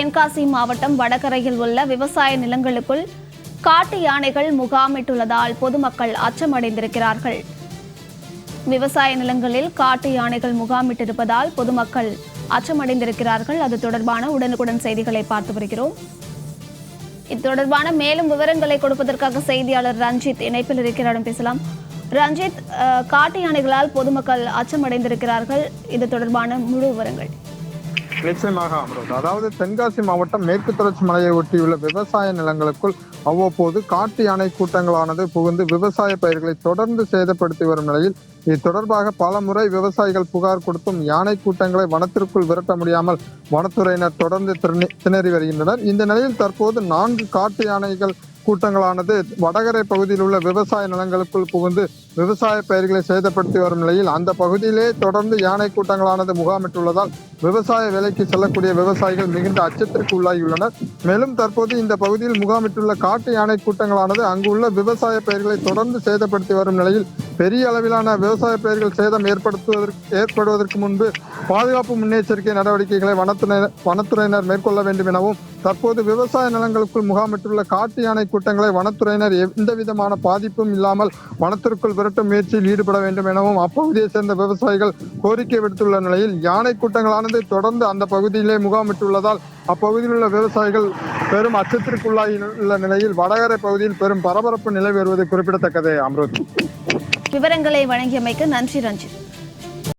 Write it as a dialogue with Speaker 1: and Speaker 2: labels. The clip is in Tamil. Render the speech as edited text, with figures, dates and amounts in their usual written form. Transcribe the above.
Speaker 1: தென்காசி மாவட்டம் வடகரையில் உள்ள விவசாய நிலங்களுக்குள் காட்டு யானைகள் முகாமிட்டுள்ளதால் பொதுமக்கள் அச்சமடைந்திருக்கிறார்கள். விவசாய நிலங்களில் காட்டு யானைகள் முகாமிட்டிருப்பதால் பொதுமக்கள் அச்சமடைந்திருக்கிறார்கள். அது தொடர்பான உடனுக்குடன் செய்திகளை பார்த்து வருகிறோம். இது தொடர்பான மேலும் விவரங்களை கொடுப்பதற்காக செய்தியாளர் ரஞ்சித் இணைப்பில் இருக்கிறார். பேசலாம். ரஞ்சித், காட்டு யானைகளால் பொதுமக்கள் அச்சமடைந்திருக்கிறார்கள். இது தொடர்பான முழு விவரங்கள்.
Speaker 2: நிச்சயமாக அமரோது. அதாவது தென்காசி மாவட்டம் மேற்கு தொடர்ச்சி மலையை ஒட்டியுள்ள விவசாய நிலங்களுக்குள் அவ்வப்போது காட்டு யானை கூட்டங்களானது புகுந்து விவசாய பயிர்களை தொடர்ந்து சேதப்படுத்தி வரும் நிலையில் இது தொடர்பாக பல முறை விவசாயிகள் புகார் கொடுத்தும் யானை கூட்டங்களை வனத்திற்குள் விரட்ட முடியாமல் வனத்துறையினர் தொடர்ந்து திணறி வருகின்றனர். இந்த நிலையில் தற்போது 4 காட்டு யானைகள் கூட்டங்களானது வடகரை பகுதியில் உள்ள விவசாய நிலங்களுக்குள் புகுந்து விவசாய பயிர்களை சேதப்படுத்தி வரும் நிலையில் அந்த பகுதியிலே தொடர்ந்து யானை கூட்டங்களானது முகாமிட்டுள்ளதால் விவசாய வேலைக்கு செல்லக்கூடிய விவசாயிகள் மிகுந்த அச்சத்திற்கு உள்ளாகியுள்ளனர். மேலும் தற்போது இந்த பகுதியில் முகாமிட்டுள்ள காட்டு யானை கூட்டங்களானது அங்குள்ள விவசாய பயிர்களை தொடர்ந்து சேதப்படுத்தி வரும் நிலையில் பெரிய அளவிலான விவசாய பயிர்கள் சேதம் ஏற்படுவதற்கு முன்பு பாதுகாப்பு முன்னெச்சரிக்கை நடவடிக்கைகளை வனத்துறையினர் மேற்கொள்ள வேண்டும் எனவும், தற்போது விவசாய நிலங்களுக்குள் முகாமிட்டுள்ள காட்டு யானை கூட்டங்களை வனத்துறையினர் எந்த விதமான பாதிப்பும் இல்லாமல் வனத்திற்குள் விரட்டும் முயற்சியில் ஈடுபட வேண்டும் எனவும் அப்பகுதியை சேர்ந்த விவசாயிகள் கோரிக்கை விடுத்துள்ள நிலையில் யானை கூட்டங்களானது தொடர்ந்து அந்த பகுதியிலே முகாமிட்டுள்ளதால் அப்பகுதியில் உள்ள விவசாயிகள் பெரும் அச்சத்திற்குள்ளாகியுள்ள நிலையில் வடகரை பகுதியில் பெரும் பரபரப்பு நிலை வருவது குறிப்பிடத்தக்கது. அம்ருத்,
Speaker 1: விவரங்களை வழங்கியமைக்கு நன்றி ரஞ்சித்.